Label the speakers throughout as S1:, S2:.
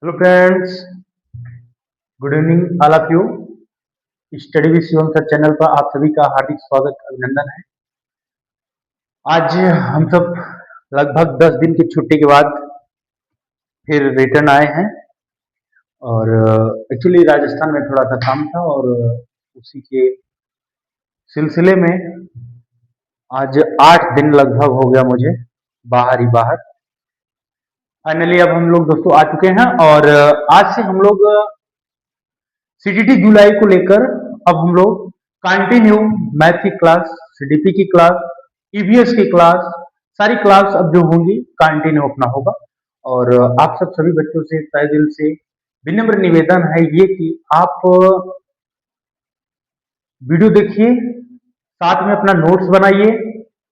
S1: Hello friends, good evening all of you. Study with Shivam sir channel पर आप सभी का हार्दिक स्वागत अभिनंदन है। आज हम सब लगभग 10 दिन की छुट्टी के बाद फिर रिटर्न आए हैं और एक्चुअली राजस्थान में थोड़ा सा काम था और उसी के सिलसिले में आज 8 दिन लगभग हो गया मुझे बाहर ही बाहर। फाइनली अब हम लोग दोस्तों आ चुके हैं और आज से हम लोग सीटीटी जुलाई को लेकर अब हम लोग कंटिन्यू मैथ की क्लास, सीडीपी की क्लास, ईवीएस की क्लास, सारी क्लास अब जो होंगी कंटिन्यू अपना होगा। और आप सब सभी बच्चों से तहे दिल से विनम्र निवेदन है ये कि आप वीडियो देखिए, साथ में अपना नोट्स बनाइए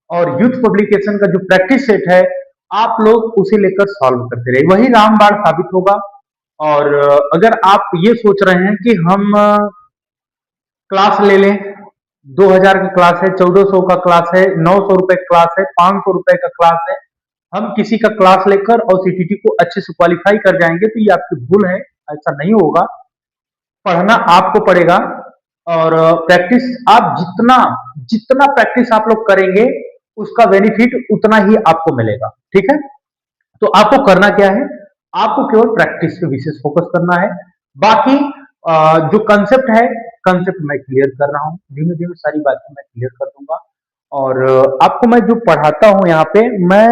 S1: और यूथ पब्लिकेशन का जो प्रैक्टिस सेट है आप लोग उसे लेकर सॉल्व करते रहिए, वही रामबाण साबित होगा। और अगर आप ये सोच रहे हैं कि हम क्लास ले लें, 2000 की क्लास है, 1400 का क्लास है, 900 रुपए का क्लास है, 500 रुपए का क्लास है, हम किसी का क्लास लेकर और सीटीटी को अच्छे से क्वालिफाई कर जाएंगे, तो ये आपकी भूल है। ऐसा नहीं होगा। पढ़ना आपको पड़ेगा और प्रैक्टिस आप जितना जितना प्रैक्टिस आप लोग करेंगे उसका बेनिफिट उतना ही आपको मिलेगा। ठीक है, तो आपको करना क्या है, आपको केवल प्रैक्टिस पे विशेष फोकस करना है। बाकी जो कंसेप्ट है, कंसेप्ट मैं क्लियर कर रहा हूँ, धीमे धीमे सारी बातें मैं क्लियर कर दूंगा। और आपको मैं जो पढ़ाता हूँ यहाँ पे, मैं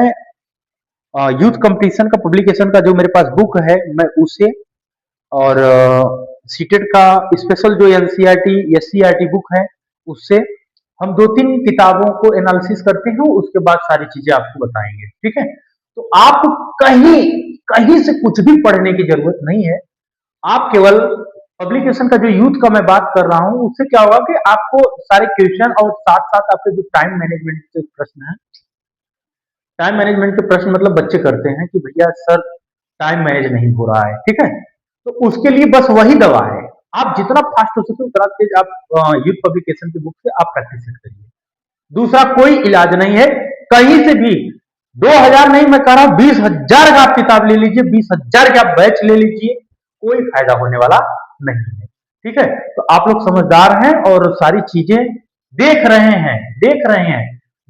S1: यूथ कंपटीशन का पब्लिकेशन का जो मेरे पास बुक है मैं उसे, और सीटेट का स्पेशल जो एनसीईआरटी एससीईआरटी बुक है उससे हम 2-3 किताबों को एनालिसिस करते हैं, उसके बाद सारी चीजें आपको बताएंगे। ठीक है, तो आप कहीं कहीं से कुछ भी पढ़ने की जरूरत नहीं है। आप केवल पब्लिकेशन का जो यूथ का मैं बात कर रहा हूं उससे क्या होगा कि आपको सारे क्वेश्चन और साथ साथ आपके जो टाइम मैनेजमेंट के प्रश्न है, टाइम मैनेजमेंट के प्रश्न मतलब बच्चे करते हैं कि भैया सर टाइम मैनेज नहीं हो रहा है। ठीक है, तो उसके लिए बस वही दवा है। आप जितना फास्ट हो सके उतना तेज आप यूथ पब्लिकेशन की बुक से आप प्रैक्टिस करिए। दूसरा कोई इलाज नहीं है, कहीं से भी 2000 नहीं, मैं कह रहा हूं 20,000 का आप किताब ले लीजिए, 20,000 का आप बैच ले लीजिए, कोई फायदा होने वाला नहीं है। ठीक है, तो आप लोग समझदार हैं और सारी चीजें देख रहे हैं।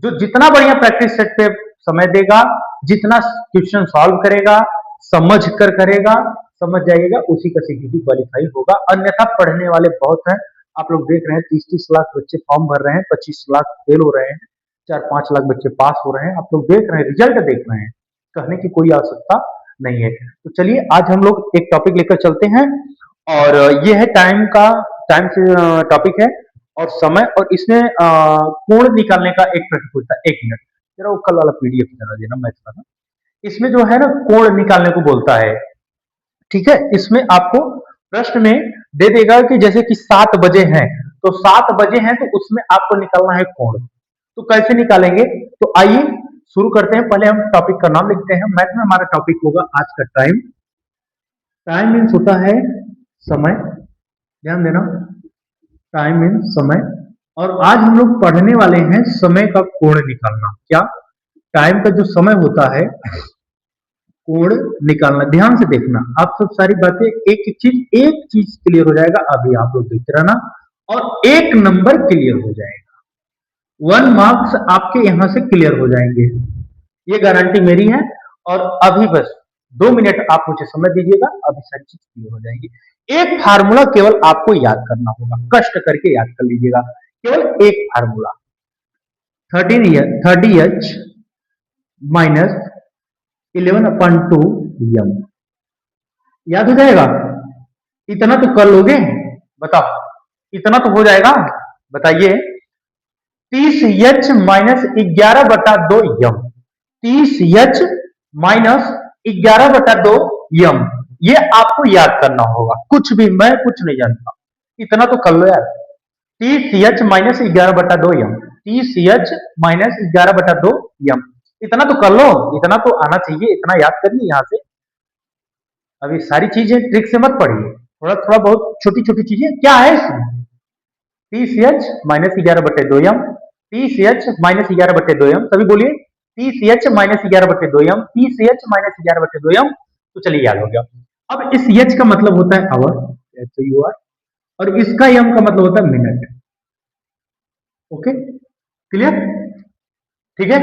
S1: जो जितना बढ़िया प्रैक्टिस सेट पे समय देगा, जितना क्वेश्चन सॉल्व करेगा, समझ कर करेगा, समझ जाइएगा, उसी का सीटीटी क्वालिफाई होगा। अन्यथा पढ़ने वाले बहुत हैं, आप लोग देख रहे हैं 30-30 लाख बच्चे फॉर्म भर रहे हैं, 25 लाख फेल हो रहे हैं, 4-5 लाख बच्चे पास हो रहे हैं। आप लोग देख रहे हैं, रिजल्ट देख रहे हैं, कहने की कोई आवश्यकता नहीं है। तो चलिए आज हम लोग एक टॉपिक लेकर चलते हैं और ये है टाइम से टॉपिक है और समय, और इसमें कोण निकालने का एक प्रश्न पूछता है। 1 मिनट जरा वो कल वाला पीडीएफ जरा देना, मैं इसका इसमें जो है ना कोण निकालने को बोलता है। ठीक है, इसमें आपको प्रश्न में दे देगा कि जैसे कि 7 बजे हैं, तो 7 बजे हैं तो उसमें आपको निकालना है कोण। तो कैसे निकालेंगे, तो आइए शुरू करते हैं। पहले हम टॉपिक का नाम लिखते हैं। मैथ में हमारा टॉपिक होगा आज का टाइम। टाइम मीन्स होता है समय, ध्यान देना, टाइम मीन्स समय। और आज हम लोग पढ़ने वाले हैं समय का कोण निकालना। क्या, टाइम का जो समय होता है कोण निकालना। ध्यान से देखना, आप सब सारी बातें एक चीज क्लियर हो जाएगा, अभी आप लोग देखते रहना और 1 नंबर क्लियर हो जाएगा। 1 मार्क्स आपके यहां से क्लियर हो जाएंगे, ये गारंटी मेरी है। और अभी बस 2 मिनट आप मुझे समय दीजिएगा, अभी सारी चीज क्लियर हो जाएगी। एक फार्मूला केवल आपको याद करना होगा, कष्ट करके याद कर लीजिएगा, केवल एक फार्मूला, 30h माइनस 11/2 यम। याद हो जाएगा? इतना तो कर लोगे, बताओ, इतना तो हो जाएगा, बताइए। 30h माइनस 11/2 यम, 30h माइनस 11/2 यम, ये आपको याद करना होगा। कुछ भी, मैं कुछ नहीं जानता, इतना तो कर लो यार। 30h माइनस 11/2 यम, 30h माइनस 11/2 यम, इतना तो कर लो, इतना तो आना चाहिए, इतना याद करिए यहां से। अभी सारी चीजें ट्रिक से मत पढ़िए, थोड़ा थोड़ा बहुत छोटी छोटी चीजें क्या है इसमें। 30h माइनस 11/2 यम, 30h माइनस 11/2 यम, सभी बोलिए 30h माइनस 11/2 यम, 30h माइनस 11/2 यम। तो चलिए याद हो गया। अब इस एच का मतलब होता है आवर, तो यू आर, और इसका एम का मतलब होता है मिनट। ओके, क्लियर, ठीक है।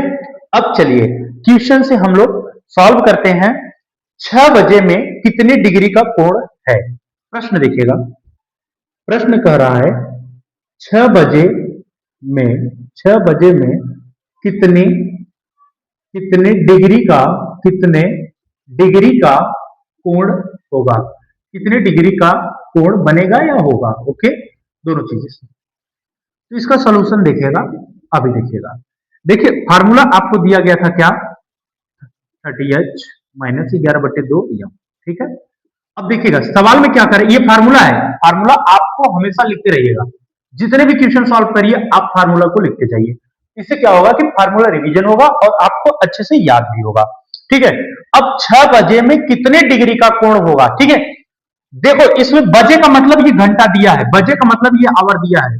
S1: अब चलिए क्वेश्चन से हम लोग सॉल्व करते हैं। 6 बजे में कितने डिग्री का कोण है? प्रश्न देखिएगा, प्रश्न कह रहा है 6 बजे में 6 बजे में कितने कितने डिग्री का कितने डिग्री का कोण होगा, कितने डिग्री का कोण बनेगा या होगा। ओके, दोनों चीजें। तो इसका सॉल्यूशन देखिएगा, अभी देखिएगा। देखिए फार्मूला आपको दिया गया था क्या, 30h माइनस 11/2 ठीक है। अब देखिएगा सवाल में क्या करें, ये फार्मूला है, फार्मूला आपको हमेशा लिखते रहिएगा, जितने भी क्वेश्चन सॉल्व करिए आप फार्मूला को लिखते जाइए। इससे क्या होगा कि फार्मूला रिवीजन होगा और आपको अच्छे से याद भी होगा, ठीक है। अब 6 बजे में कितने डिग्री का कोण होगा, ठीक है। देखो इसमें बजे का मतलब ये घंटा दिया है, बजे का मतलब ये आवर दिया है।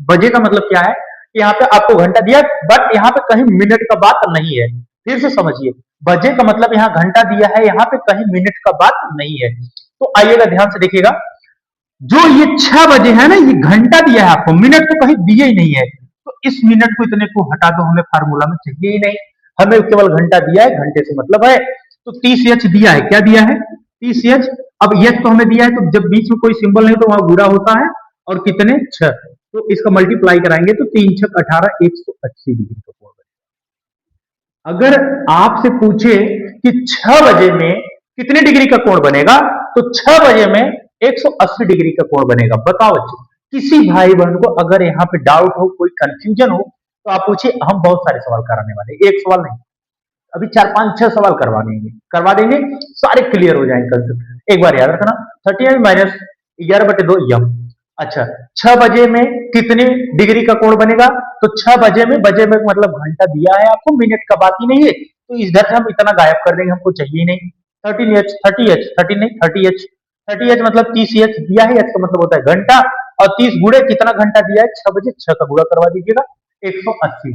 S1: बजे का मतलब क्या है, यहाँ पे आपको घंटा दिया, बट यहाँ पे कहीं मिनट का बात नहीं है। फिर से समझिए, बजे का मतलब यहाँ घंटा दिया है, यहाँ पे कहीं मिनट का बात नहीं है। तो आइएगा ध्यान से देखिएगा, जो ये 6 बजे है ना, ये घंटा दिया है आपको, मिनट तो कहीं दिए ही नहीं है। तो इस मिनट को इतने को हटा दो, हमें फार्मूला में चाहिए ही नहीं, हमें केवल घंटा दिया है, घंटे से मतलब है। तो 30h दिया है, क्या दिया है 30h। अब एच तो हमें दिया है, तो जब बीच में कोई सिंबल नहीं तो वहां गुणा होता है, और कितने 6, तो इसका मल्टीप्लाई कराएंगे तो 3 6 18, 180 डिग्री का कोण बनेगा। अगर आपसे पूछे कि 6 बजे में कितने डिग्री का कोण बनेगा, तो 6 बजे में 180 डिग्री का कोण बनेगा। बताओ बच्चों, किसी भाई बहन को अगर यहाँ पे डाउट हो, कोई कंफ्यूजन हो, तो आप पूछिए, हम बहुत सारे सवाल कराने वाले, एक सवाल नहीं, अभी 4 5 6 सवाल करवा देंगे, सारे क्लियर हो जाएंगे कंसेप्ट। एक बार याद रखना, 30 माइनस 11/2 यम। अच्छा, 6 बजे में कितने डिग्री का कोण बनेगा, तो 6 बजे में, बजे में मतलब घंटा दिया है आपको, मिनट का बात ही नहीं है, तो इधर से हम इतना गायब कर देंगे, हमको चाहिए ही नहीं। 13h 30h 30 नहीं 30h, 30h मतलब 30h दिया है, h का मतलब होता है घंटा, और 30 गुणे कितना घंटा दिया है 6 बजे, 6 का गुणा करवा दीजिएगा, 180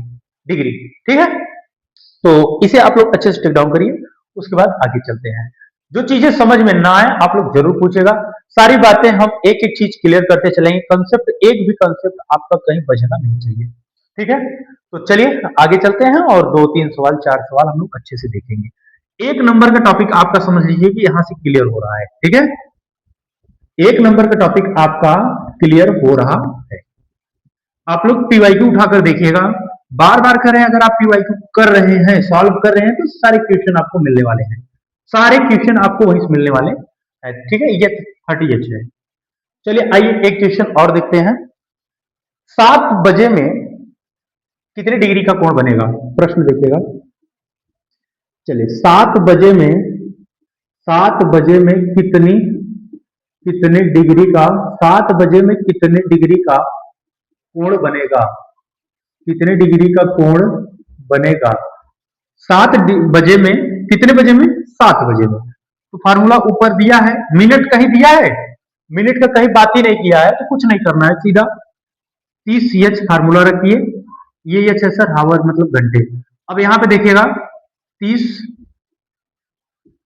S1: डिग्री, ठीक है। तो इसे आप लोग अच्छे से टेक डाउन करिए, उसके बाद आगे चलते हैं। जो चीजें समझ में ना आए आप लोग जरूर पूछेगा, सारी बातें हम एक एक चीज क्लियर करते चलेंगे, कंसेप्ट एक भी कंसेप्ट आपका कहीं बचना नहीं चाहिए, ठीक है। तो चलिए आगे चलते हैं, और 2 3 सवाल 4 सवाल हम लोग अच्छे से देखेंगे। एक नंबर का टॉपिक आपका समझ लीजिए कि यहां से क्लियर हो रहा है, ठीक है। एक नंबर का टॉपिक आपका क्लियर हो रहा है। आप लोग पीवाईक्यू उठाकर देखिएगा, बार बार करें, अगर आप पीवाईक्यू कर रहे हैं, सॉल्व कर रहे हैं, तो सारे क्वेश्चन आपको मिलने वाले हैं, सारे क्वेश्चन आपको वहीं से मिलने वाले हैं, ठीक है। ये 30h है। चलिए आइए एक क्वेश्चन और देखते हैं। 7 बजे में कितने डिग्री का कोण बनेगा, प्रश्न देखिएगा। चलिए 7 बजे में कितनी कितने डिग्री का 7 बजे में कितने डिग्री का कोण बनेगा, कितने डिग्री का कोण बनेगा 7 बजे में, कितने बजे में 7 बजे में। तो फार्मूला ऊपर दिया है, मिनट कहीं दिया है, मिनट का कहीं बात ही नहीं किया है, तो कुछ नहीं करना है, सीधा 30h फार्मूला रखिए, ये एच है सर, हावर मतलब घंटे। अब यहां पे देखिएगा 30,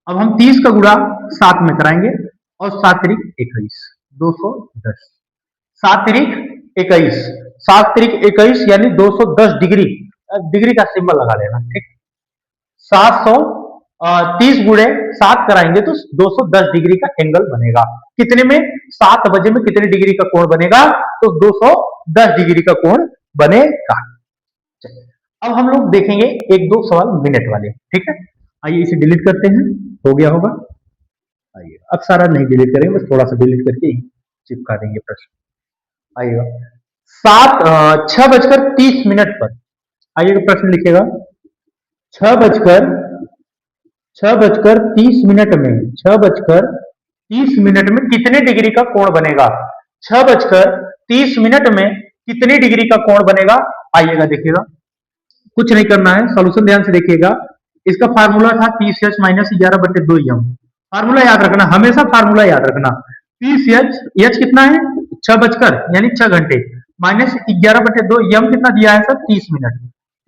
S1: अब हम 30 का गुणा 7 में कराएंगे, और 7 तिरिक 21, 210, 7 तिरिक 21, 7 तिरिक 21 यानी 210 डिग्री, डिग्री का सिंबल लगा लेना, ठीक। 730 गुणे 7 कराएंगे तो 210 डिग्री का एंगल बनेगा। कितने में, 7 बजे में कितने डिग्री का कोण बनेगा, तो 210 डिग्री का कोण बनेगा। अब हम लोग देखेंगे एक दो सवाल मिनट वाले, ठीक है। आइए इसे डिलीट करते हैं, हो गया होगा। आइए, अब सारा नहीं डिलीट करेंगे, बस थोड़ा सा डिलीट करके ही चिपका देंगे प्रश्न। आइएगा 6:30 पर, आइएगा प्रश्न लिखिएगा, 6:30 में 6:30 में कितने डिग्री का कोण बनेगा, 6:30 में कितने डिग्री का कोण बनेगा। आइएगा देखिएगा, कुछ नहीं करना है, सॉल्यूशन ध्यान से देखिएगा। इसका फार्मूला था 30h माइनस 11/2 यम। फार्मूला याद रखना, हमेशा फार्मूला याद रखना। 30h, एच कितना है 6 बजकर यानी 6 घंटे, माइनस 11/2 यम कितना दिया है सर 30 मिनट,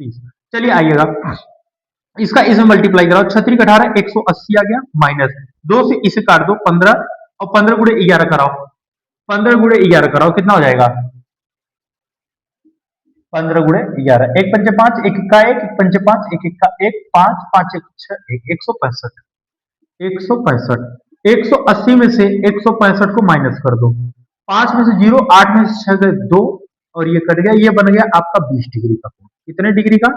S1: 30। चलिए आइएगा, इसका इसमें मल्टीप्लाई कराओ, 36 18 180 आ गया, माइनस 2 से इसे काट दो 15 और 15 गुणे 11 कराओ, 15 गुणे 11 कराओ, कितना हो जाएगा? 15 गुणे 11, एक पंचे 5, एक इक्का 1, एक पंचे 5, एक इक्का 1, 5, 5 एक 6, 165, 165, 180 में से 165 को माइनस कर दो, 5 में से 0, 8 में से 6 गए 2 और ये कट गया, ये बन गया आपका 20 डिग्री का कोण। कितने डिग्री का?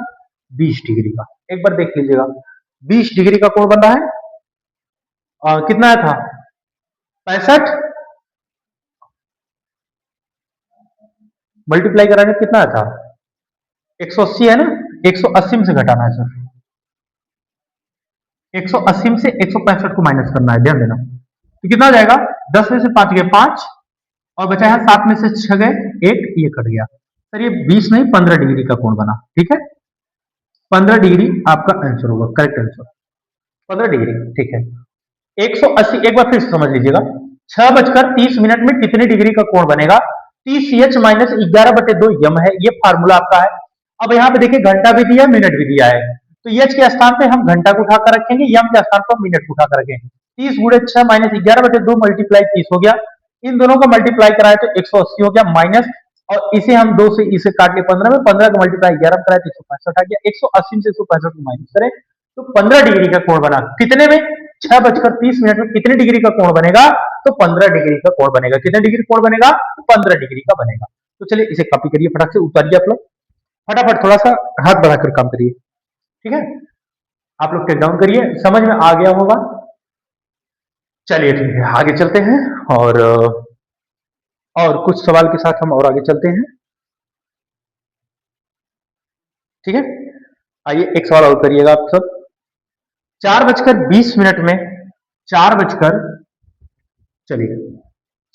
S1: 20 डिग्री का। एक बार देख लीजिएगा, 20 डिग्री का कोण बन रहा है। कितना था? 65 मल्टीप्लाई कराने कितना था? 180 है ना, 180 में से घटाना है सर, 180 में से 165 को माइनस करना है, ध्यान देना। तो कितना हो जाएगा? 10 में से 5 गए 5 और बचा है 7 में से 6 गए 1, ये कट गया सर, ये 20 नहीं 15 डिग्री का कोण बना, ठीक है। 15 डिग्री आपका आंसर होगा, करेक्ट आंसर 15 डिग्री, ठीक है। 180, एक बार फिर समझ लीजिएगा, 6:30 में कितने डिग्री का कोण बनेगा? 30h माइनस 11/2 यम है, ये फार्मूला आपका है। अब यहाँ पे देखिए घंटा भी दिया है, मिनट भी दिया है, तो एच के स्थान पे हम घंटा को उठाकर रखेंगे, यम के स्थान पर मिनट को उठाकर रखेंगे। 30 गुणे 6 माइनस 11/2 मल्टीप्लाई 30 हो गया, इन दोनों का मल्टीप्लाई कराए तो 180 हो गया माइनस, और इसे हम 2 से इसे काट लिए 15 में, 15 का मल्टीप्लाई 11 में कराए तो 165 आ गया, 180 से 165 को माइनस करें तो 15 डिग्री का कोण बना। कितने में? 6:30 में कितने डिग्री का कोण बनेगा? तो 15 डिग्री का कोण बनेगा। कितने डिग्री कोण बनेगा? 15 डिग्री का बनेगा। तो चलिए इसे कॉपी करिए, फटाक से उतारिए आप लोग, फटाफट थोड़ा सा हाथ बढ़ाकर काम करिए, ठीक है। आप लोग टेक डाउन करिए, समझ में आ गया होगा। चलिए ठीक है, आगे चलते हैं और कुछ सवाल के साथ हम और आगे चलते हैं, ठीक है। आइए एक सवाल और करिएगा आप सब। 4:20 में 4 बजकर चलिए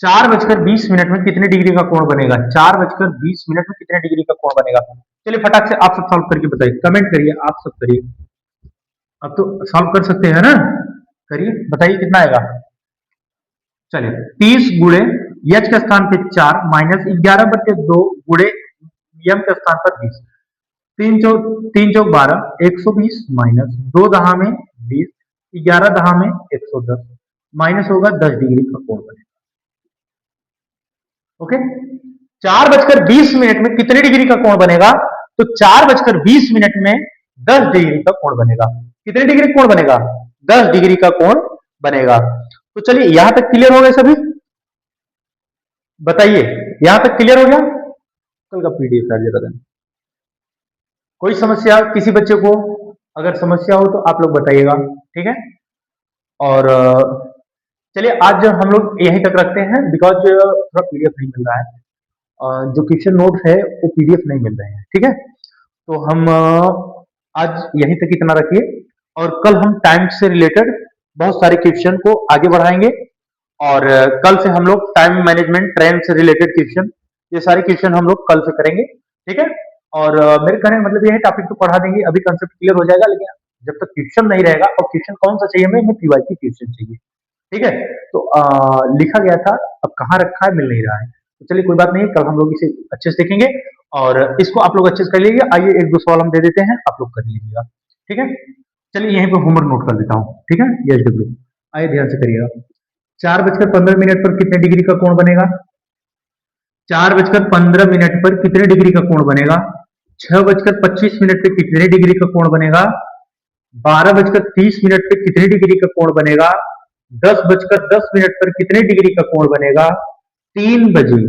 S1: 4:20 में कितने डिग्री का कोण बनेगा? 4:20 में कितने डिग्री का कोण बनेगा? चलिए फटाक से आप सब सॉल्व करके बताइए, कमेंट करिए, आप सब करिए, अब तो सॉल्व कर सकते हैं ना, करिए बताइए कितना आएगा। चलिए 30 गुणे एच के स्थान पे 4 माइनस 11/2 गुणे यम के स्थान पर 20, 3 चौक 12, 120 माइनस 2 दहा में 20, 11 दहा में 110 माइनस होगा 10 डिग्री का कोण बनेगा। ओके, 4:20 में कितने डिग्री का कोण बनेगा? तो 4:20 में 10 डिग्री का कोण बनेगा। कितने डिग्री कोण बनेगा? 10 डिग्री का कोण बनेगा। तो चलिए यहां तक क्लियर हो गए सभी, बताइए यहां तक क्लियर हो गया? कल का पीडीएफ है जरा देना। कोई समस्या किसी बच्चे को अगर समस्या हो तो आप लोग बताइएगा, ठीक है। और चलिए आज हम लोग यहीं तक रखते हैं, बिकॉज थोड़ा पीडीएफ नहीं मिल रहा है, जो क्वेश्चन नोट है वो पीडीएफ नहीं मिल रहे हैं, ठीक है। तो हम आज यहीं तक इतना रखिए, और कल हम टाइम से रिलेटेड बहुत सारे क्वेश्चन को आगे बढ़ाएंगे, और कल से हम लोग टाइम मैनेजमेंट, ट्रेन से रिलेटेड क्वेश्चन, ये सारे क्वेश्चन हम लोग कल से करेंगे, ठीक है। और मेरे कहने का मतलब ये है, टॉपिक तो पढ़ा देंगे, अभी कंसेप्ट क्लियर हो जाएगा, लेकिन जब तक क्वेश्चन नहीं रहेगा, और क्वेश्चन कौन सा चाहिए हमें? पीवाईक्यू क्वेश्चन चाहिए, ठीक है। तो लिखा गया था, अब कहाँ रखा है मिल नहीं रहा है, तो चलिए कोई बात नहीं, कल हम लोग इसे अच्छे से देखेंगे, और इसको आप लोग अच्छे से कर लीजिए। आइए एक दो सवाल हम दे देते हैं, आप लोग कर लीजिएगा, ठीक है। चलिए यहीं पर होमवर्क नोट कर देता हूँ, ठीक है। यस डब्ल्यू, आइए ध्यान से करिएगा। 4:15 पर कितने डिग्री का कोण बनेगा? 4:15 पर कितने डिग्री का कोण बनेगा? 6:25 पे कितने डिग्री का कोण बनेगा? 12:30 पे कितने डिग्री का कोण बनेगा? 10:10 पर कितने डिग्री का कोण बनेगा? 3 बजे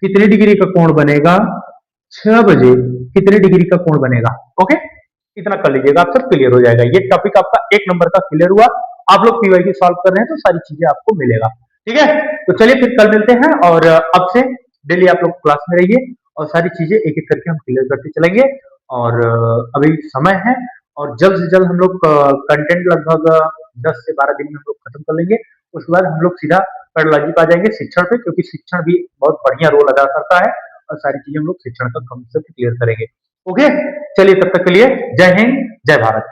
S1: कितने डिग्री का कोण बनेगा? 6 बजे कितने डिग्री का कोण बनेगा? ओके, इतना कर लीजिएगा, आप सब क्लियर हो जाएगा। ये टॉपिक आपका 1 नंबर का क्लियर हुआ। आप लोग पीवाईक्यू सॉल्व कर रहे हैं तो सारी चीजें आपको मिलेगा, ठीक है। तो चलिए फिर कल मिलते हैं, और अब से डेली आप लोग क्लास में रहिए, और सारी चीजें एक एक करके हम क्लियर करते चलेंगे। और अभी समय है, और जल्द से जल्द हम लोग कंटेंट लगभग 10 से 12 दिन में हम लोग खत्म कर लेंगे। उसके बाद हम लोग सीधा पेडोलॉजी पे आ जाएंगे, शिक्षण पे, क्योंकि शिक्षण भी बहुत बढ़िया रोल अदा करता है, और सारी चीजें हम लोग शिक्षण का कंसेप्ट क्लियर करेंगे। ओके, चलिए तब तक के लिए जय हिंद, जय भारत।